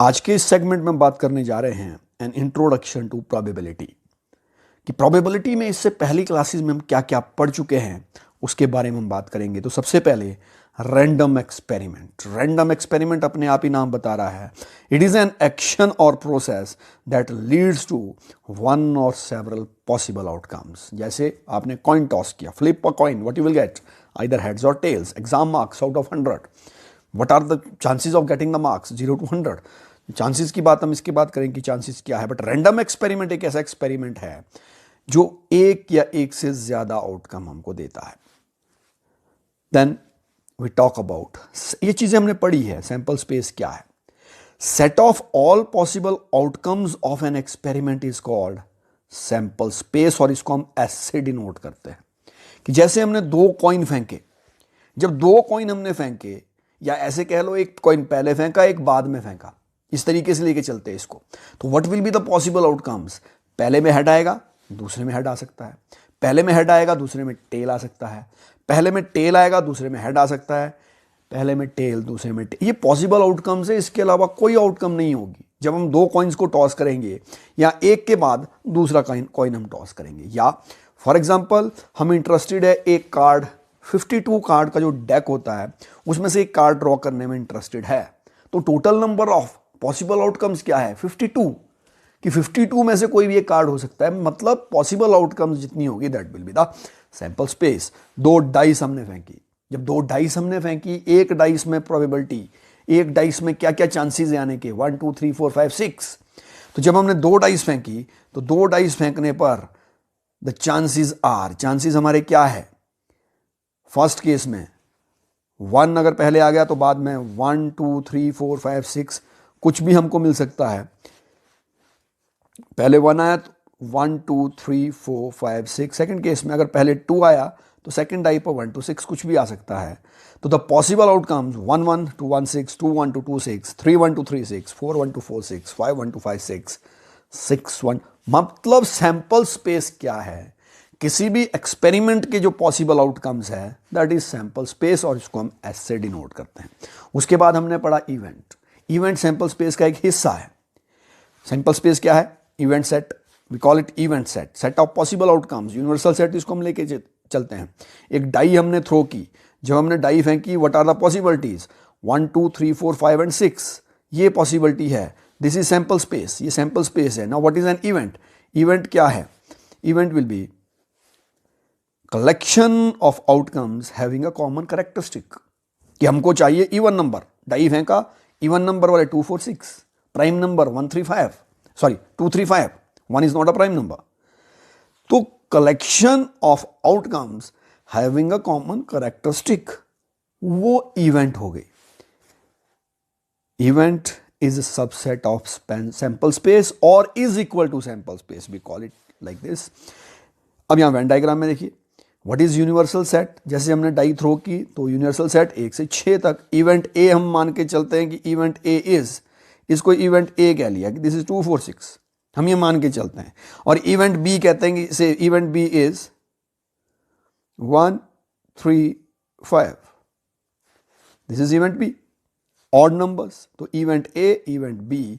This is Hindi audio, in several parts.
आज के इस सेगमेंट में हम बात करने जा रहे हैं एन इंट्रोडक्शन टू प्रोबेबिलिटी कि प्रोबेबिलिटी में इससे पहली क्लासेस में हम क्या क्या पढ़ चुके हैं उसके बारे में हम बात करेंगे। तो सबसे पहले रैंडम एक्सपेरिमेंट अपने आप ही नाम बता रहा है। It is an action or process that leads to one or several possible outcomes. जैसे आपने कॉइन टॉस किया, flip a coin, what you will get, either heads or tails. Exam marks out of 100, what are the chances of getting the marks, 0 to 100। Chances की बात हम इसके बाद करेंगे कि चांसेस क्या है। बट रैंडम एक्सपेरिमेंट एक ऐसा एक्सपेरिमेंट है जो एक या एक से ज्यादा आउटकम हमको देता है। देन वी टॉक अबाउट, ये चीजें हमने पढ़ी है। सैंपल स्पेस क्या है? Set of all possible outcomes of an experiment is called sample space, और इसको हम एस से डिनोट करते हैं कि जैसे हमने 2 कॉइन फेंके, जब 2 कॉइन हमने फेंके, या ऐसे कह लो एक कॉइन पहले फेंका एक बाद में फेंका, इस तरीके से लेके चलते हैं इसको, तो what will be the possible outcomes? पहले में हेड आएगा, दूसरे में हेड आ सकता है। पहले में हेड आएगा, दूसरे में टेल आ सकता है। पहले में टेल आएगा, दूसरे में हेड आ सकता है। पहले में टेल, दूसरे में टेल। ये पॉसिबल आउटकम्स है, इसके अलावा कोई आउटकम नहीं होगी जब हम 2 कॉइन्स को टॉस करेंगे या एक के बाद दूसरा कॉइन हम टॉस करेंगे। या फॉर एग्जाम्पल हम इंटरेस्टेड है एक कार्ड, 52 कार्ड का जो डेक होता है उसमें से एक कार्ड ड्रॉ करने में इंटरेस्टेड है, तो total number of possible outcomes क्या है? 52, कि 52 में से कोई भी एक कार्ड हो सकता है। मतलब पॉसिबल आउटकम्स जितनी होगी that will be the sample space. 2 dice हमने फेंकी, जब 2 डाइस हमने फेंकी, एक डाइस में प्रोबेबिलिटी, एक डाइस में क्या क्या चांसेस है आने के, 1 2 3 4 5 6। तो जब हमने 2 डाइस फेंकी तो 2 डाइस फेंकने पर द चांसेस आर, चांसेस हमारे क्या है? फर्स्ट केस में 1 अगर पहले आ गया तो बाद में 1 2 3 4 5 6 कुछ भी हमको मिल सकता है। पहले 1 आया तो 1 2 3 4 5 6। सेकेंड केस में अगर पहले 2 आया तो सेकेंड डाई पर 1 to 6 कुछ भी आ सकता है। तो the possible outcomes 1 1 to 1 6, 2 1 to 2 6, 3 1 to 3 6, 4 1 to 4 6, 5 1 to 5 6, 6 1। मतलब सैंपल स्पेस क्या है? किसी भी एक्सपेरिमेंट के जो पॉसिबल आउटकम्स है दैट इज सैंपल स्पेस, और इसको हम एस से डिनोट करते हैं। उसके बाद हमने पढ़ा इवेंट। इवेंट सैंपल स्पेस का एक हिस्सा है। सैंपल स्पेस क्या है? Event set, we call it event set, set of possible outcomes, universal set इसको हम लेके चलते हैं। एक डाई हमने थ्रो की, जब हमने डाई फेंकी, what are the possibilities? 1 2 3 4 5 and 6, ये पॉसिबिलिटी है। दिस इज सैंपल स्पेस, ये सैंपल स्पेस है। Now what is an event? Event क्या है? Event will be collection of outcomes having a common characteristic, कि हमको चाहिए इवन नंबर। डाई फेंका, इवन नंबर वाले 2 4 6, prime number 1 3 5, sorry 2 3 5, 1 is not a prime number. तो collection of outcomes having a common characteristic, वो इवेंट हो गई। Event is a subset of sample space or is equal to sample space, we call it like this. अब यहां वेन डायग्राम में देखिए, व्हाट इज यूनिवर्सल सेट? जैसे हमने डाई थ्रो की तो यूनिवर्सल सेट 1 से 6 तक। इवेंट ए हम मान के चलते हैं कि इवेंट ए इज, इसको इवेंट ए कह लिया कि दिस इज 2 4 6, हम ये मान के चलते हैं। और इवेंट बी कहते हैं कि से event B is 1 3 5, this is event B, odd numbers. तो इवेंट ए, इवेंट बी,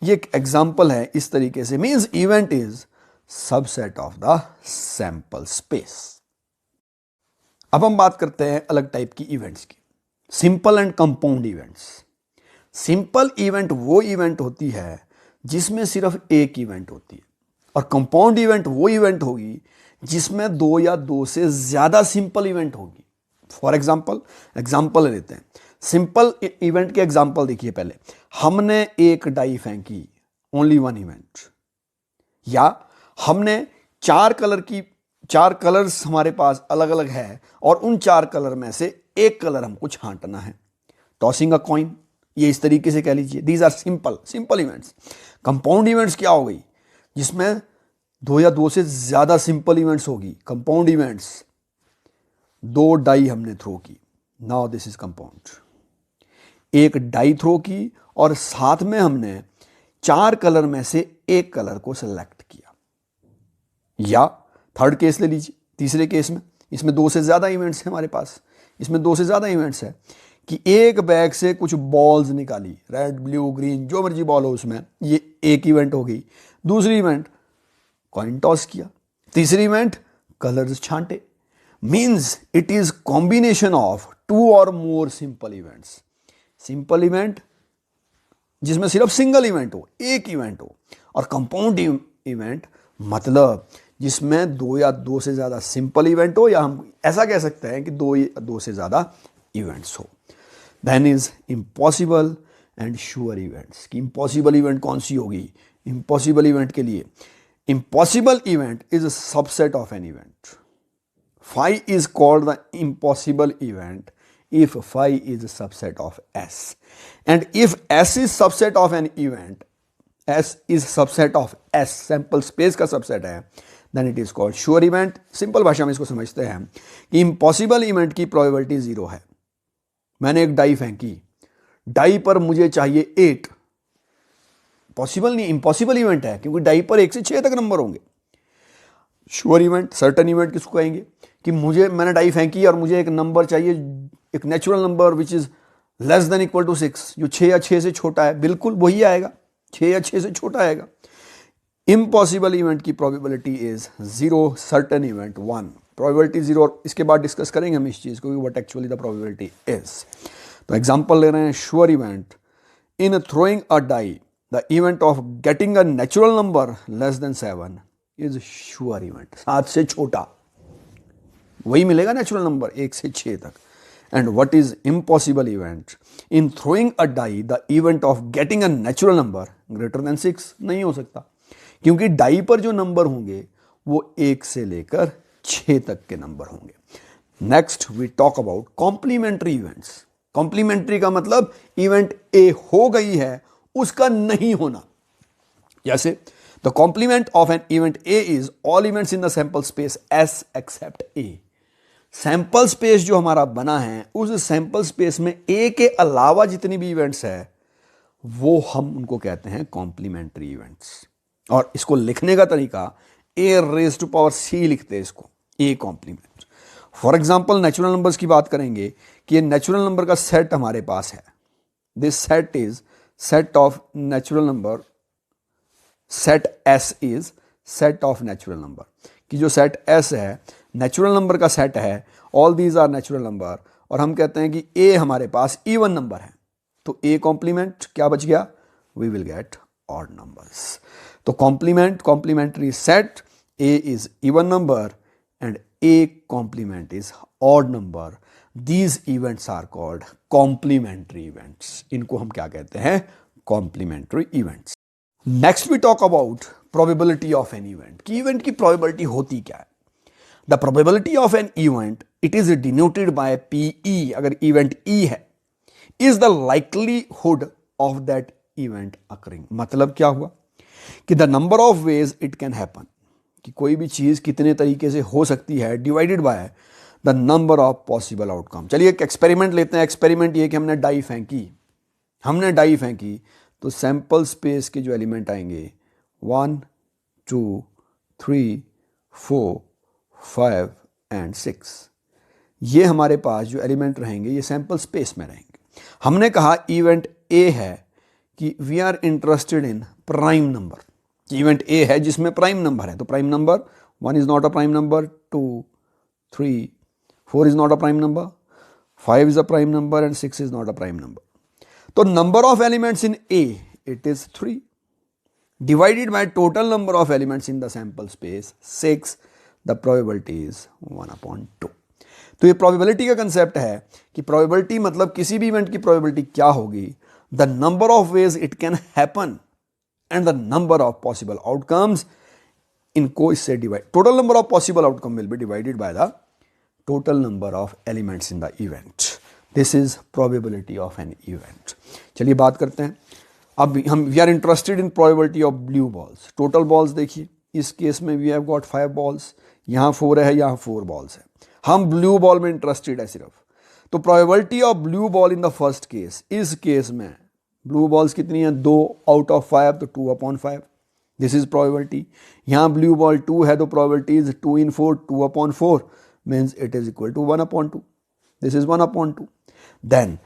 ये एक एग्जांपल है इस तरीके से। Means event is subset of the sample space. अब हम बात करते हैं अलग टाइप की इवेंट्स की, simple and compound events. Simple event वो इवेंट होती है जिसमें सिर्फ एक इवेंट होती है, और कंपाउंड इवेंट वो इवेंट होगी जिसमें 2 या 2 से ज्यादा सिंपल इवेंट होगी। फॉर एग्जाम्पल लेते हैं। सिंपल इवेंट के एग्जाम्पल देखिए। पहले हमने एक डाई फेंकी, ओनली 1 इवेंट। या हमने 4 कलर्स हमारे पास अलग अलग है और उन 4 कलर में से एक कलर हमको छांटना है, टॉसिंग अ कॉइन, ये इस तरीके से कह लीजिए। These are simple events. Compound events क्या हो गई? जिसमें 2 या 2 से ज्यादा सिंपल इवेंट्स होगी। कंपाउंड इवेंट्स, 2 डाई हमने थ्रो की, नाउ दिस इज कंपाउंड। एक डाई थ्रो की और साथ में हमने 4 कलर में से एक कलर को सिलेक्ट किया। या थर्ड केस ले लीजिए, तीसरे केस में, इसमें 2 से ज्यादा इवेंट्स हैं हमारे पास, इसमें 2 से ज्यादा इवेंट्स है कि एक बैग से कुछ बॉल्स निकाली, रेड ब्लू ग्रीन जो मर्जी बॉल हो उसमें, ये एक इवेंट हो गई। दूसरी इवेंट कॉइन टॉस किया। तीसरी इवेंट कलर्स छांटे। Means it is combination of two or more simple events. Simple event जिसमें सिर्फ सिंगल इवेंट हो, एक इवेंट हो, और कंपाउंड इवेंट मतलब जिसमें दो या दो से ज्यादा सिंपल इवेंट हो, या हम ऐसा कह सकते हैं कि दो से ज्यादा इवेंट्स हो। Then is impossible and sure events. कि इम्पॉसिबल इवेंट कौन सी होगी? इम्पॉसिबल इवेंट के लिए impossible event is a subset of an event. phi is called the impossible event if phi is a subset of S, and if S is subset of an event, S is subset of S, sample space का subset है, then it is called sure event। Simple भाषा में इसको समझते हैं कि इम्पॉसिबल इवेंट की प्रोबेबिलिटी 0 है। मैंने एक डाई फेंकी, डाई पर मुझे चाहिए 8, पॉसिबल नहीं, इम्पॉसिबल इवेंट है क्योंकि डाई पर 1 से 6 तक नंबर होंगे। श्योर इवेंट, सर्टन इवेंट किसको कहेंगे? कि मैंने डाई फेंकी और मुझे एक नंबर चाहिए, एक natural number which is less than equal to 6, जो 6 या 6 से छोटा है, बिल्कुल वही आएगा, 6 या 6 से छोटा आएगा। इम्पॉसिबल इवेंट की probability is 0, certain event 1। Probability 0, और इसके बाद डिस्कस करेंगे हम इस चीज को, what actually the probability is. तो एग्जांपल ले रहे हैं, sure event in throwing a die the event of getting a natural number less than 7 is sure event. 7 से छोटा वही मिलेगा नेचुरल नंबर 1 से 6 तक। And what is impossible event in throwing a die the event of getting a natural number greater than 6। नहीं हो सकता क्योंकि डाई पर जो नंबर होंगे वो 1 से लेकर 6 तक के नंबर होंगे। Next we talk about complementary events. Complementary का मतलब इवेंट ए हो गई है उसका नहीं होना। जैसे the complement of an event A is all events in the sample space S except A. Sample space जो हमारा बना है उस सैंपल स्पेस में ए के अलावा जितनी भी इवेंट्स है वो हम उनको कहते हैं कॉम्प्लीमेंट्री इवेंट्स। और इसको लिखने का तरीका A raise to power C लिखते हैं इसको, A complement. For example natural numbers की बात करेंगे कि ये नेचुरल नंबर का सेट हमारे पास है। This set is set of natural number, set S is set of natural number. कि जो सेट एस है नेचुरल नंबर का सेट है, all these are natural number, और हम कहते हैं कि ए हमारे पास इवन नंबर है, तो ए कॉम्प्लीमेंट क्या बच गया? We will get odd numbers. तो complement, complementary set, a is even number and a complement is odd number. These events are called complementary events. इनको हम क्या कहते हैं? Complementary events. Next we talk about probability of an event. कि इवेंट की प्रोबेबिलिटी होती क्या है? The probability of an event it is denoted by P E, अगर इवेंट ई है, is the likelihood of that event occurring. मतलब क्या हुआ कि the number of ways it can happen, कि कोई भी चीज कितने तरीके से हो सकती है, divided by the number of possible outcome. चलिए एक एक्सपेरिमेंट लेते हैं। एक्सपेरिमेंट ये कि हमने डाई फेंकी, तो सैंपल स्पेस के जो एलिमेंट आएंगे 1, 2, 3, 4, 5 एंड 6, ये हमारे पास जो एलिमेंट रहेंगे ये सैंपल स्पेस में रहेंगे। हमने कहा इवेंट ए है कि we are interested in prime number. Event a है जिसमें प्राइम नंबर है, तो prime number 1 is not a prime number, 2, 3, 4 is not a prime number, 5 is a prime number and 6 is not a prime number. तो number of elements in a it is 3 divided by total number of elements in the sample space 6, the probability is 1/2। तो ये probability का कंसेप्ट है कि probability मतलब किसी भी इवेंट की probability क्या होगी, the number of ways it can happen and the number of possible outcomes, इनको इससे divide, total number of possible outcome will be divided by the total number of elements in the event। this is probability of an event। चलिए बात करते हैं अब हम, we are interested in probability of blue balls. Total balls देखिए, इस केस में वी हैव गॉट 5 बॉल्स, यहाँ 4 है, यहाँ 4 बॉल्स है। हम ब्लू बॉल में इंटरेस्टेड है सिर्फ। तो probability of blue ball in the first case, इस केस में ब्लू बॉल्स कितनी है? 2 आउट ऑफ 5, तो 2/5। This is probability. यहाँ ब्लू बॉल 2 है तो probability is 2 in 4, 2/4 means it is equal to 1/2। This is 1/2। Then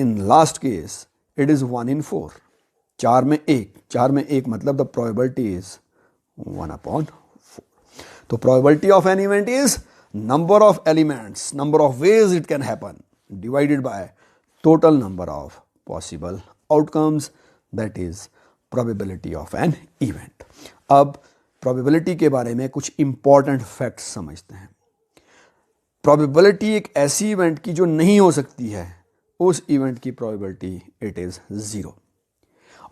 in last case it is 1 in 4, 4 में 1 मतलब द प्रोबेबिलिटी इज 1/4. तो probability of an event is number of elements, number of ways it can happen divided by total number of possible outcomes, that is probability of an event. अब प्रोबेबिलिटी के बारे में कुछ इंपॉर्टेंट फैक्ट्स समझते हैं. प्रोबेबिलिटी एक ऐसी इवेंट की जो नहीं हो सकती है, उस इवेंट की प्रोबेबिलिटी इट इज 0.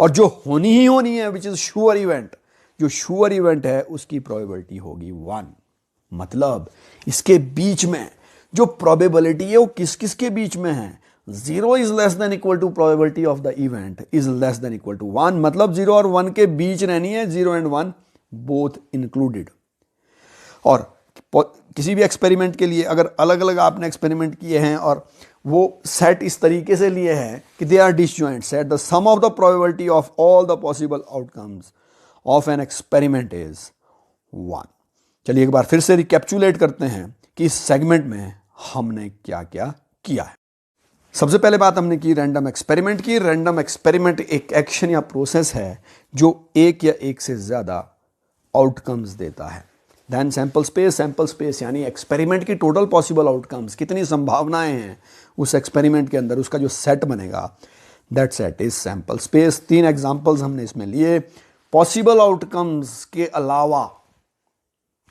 और जो होनी ही होनी है विच इज श्योर इवेंट, जो श्योर इवेंट है उसकी प्रोबेबिलिटी होगी 1. मतलब इसके बीच में जो प्रोबेबिलिटी है वो किस किस के बीच में है, 0 is less than equal to probability of the event is less than equal to 1. मतलब 0 और 1 के बीच रहनी है, 0 and 1 बोथ इंक्लूडेड. और किसी भी एक्सपेरिमेंट के लिए अगर अलग अलग आपने एक्सपेरिमेंट किए हैं और वो सेट इस तरीके से लिए हैं कि they are disjoint set, the sum of the probability of all the possible outcomes of an experiment is 1. चलिए एक बार फिर से रिकैप्चुलेट करते हैं कि इस सेगमेंट में हमने क्या क्या किया है. सबसे पहले बात हमने की रैंडम एक्सपेरिमेंट की. रैंडम एक्सपेरिमेंट एक एक्शन या प्रोसेस है जो एक या एक से ज़्यादा आउटकम्स देता है. देन सैंपल स्पेस यानी एक्सपेरिमेंट की टोटल पॉसिबल आउटकम्स, कितनी संभावनाएं हैं उस एक्सपेरिमेंट के अंदर, उसका जो सेट बनेगा, that set is sample space. 3 examples हमने इसमें लिए. पॉसिबल आउटकम्स के अलावा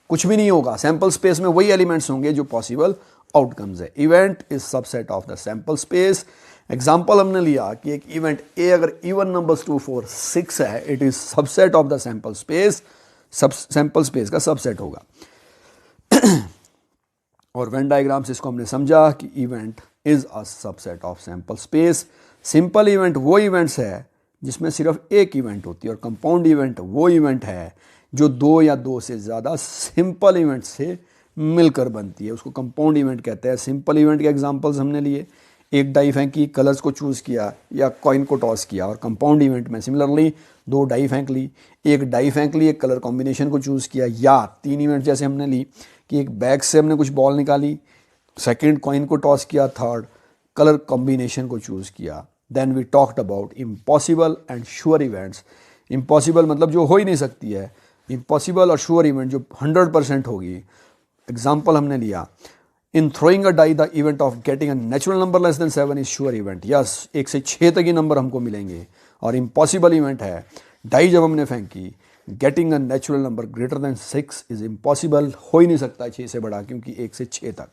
कुछ भी नहीं होगा, सैंपल स्पेस में वही एलिमेंट्स होंगे जो पॉसिबल आउटकम्स है. Event is subset of the sample space. Example हमने लिया कि एक इवेंट ए अगर इवन नंबर्स 2 4 6 है, it is subset of the sample space, sample space का सबसेट होगा. और वेन डायग्राम से इसको हमने समझा कि event is a subset of sample space. Simple event वो इवेंट्स है जिसमें सिर्फ एक इवेंट होती है, और कंपाउंड इवेंट वो इवेंट है जो 2 या 2 से ज़्यादा सिंपल इवेंट से मिलकर बनती है, उसको कंपाउंड इवेंट कहते हैं. सिंपल इवेंट के एग्जांपल्स हमने लिए, एक डाई फेंकी, कलर्स को चूज़ किया या कॉइन को टॉस किया. और कंपाउंड इवेंट में सिमिलरली 2 डाई फेंक ली, एक डाई फेंक ली, एक कलर कॉम्बिनेशन को चूज़ किया. या 3 इवेंट जैसे हमने ली कि एक बैग से हमने कुछ बॉल निकाली, सेकेंड कॉइन को टॉस किया, थर्ड कलर कॉम्बिनेशन को चूज़ किया. Then we talked about impossible and sure events. Impossible मतलब जो हो ही नहीं सकती है, इम्पॉसिबल और श्योर इवेंट जो 100% होगी. एग्जाम्पल हमने लिया, in throwing a die the event of getting a natural number less than 7 is sure event. Yes, 1 से 6 तक ही नंबर हमको मिलेंगे. और इम्पॉसिबल इवेंट है, डाई जब हमने फेंकी, getting a natural number greater than 6 is impossible, हो ही नहीं सकता 6 से बड़ा, क्योंकि 1 से 6 तक.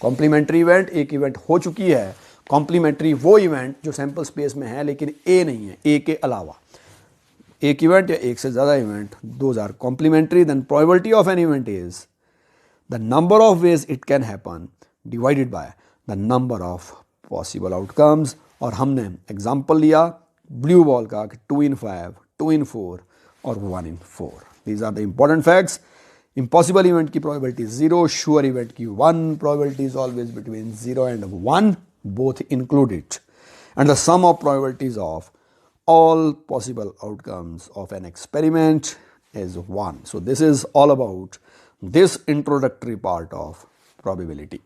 कॉम्प्लीमेंट्री इवेंट, एक इवेंट हो चुकी है. कॉम्प्लीमेंट्री वो इवेंट जो सैंपल स्पेस में है लेकिन ए नहीं है, ए के अलावा एक इवेंट या एक से ज़्यादा event, those are complementary. Then probability of an event is the number of ways it can happen divided by the number of possible outcomes. और हमने एग्जाम्पल लिया ब्लू बॉल का 2 in 5, 2 in 4 और 1 in 4. These are the important facts. Impossible event की प्रोबेबिलिटी 0, श्योर इवेंट की 1, probability is always between 0 and 1, both included. And the sum of probabilities of all possible outcomes of an experiment is 1. So this is all about this introductory part of probability.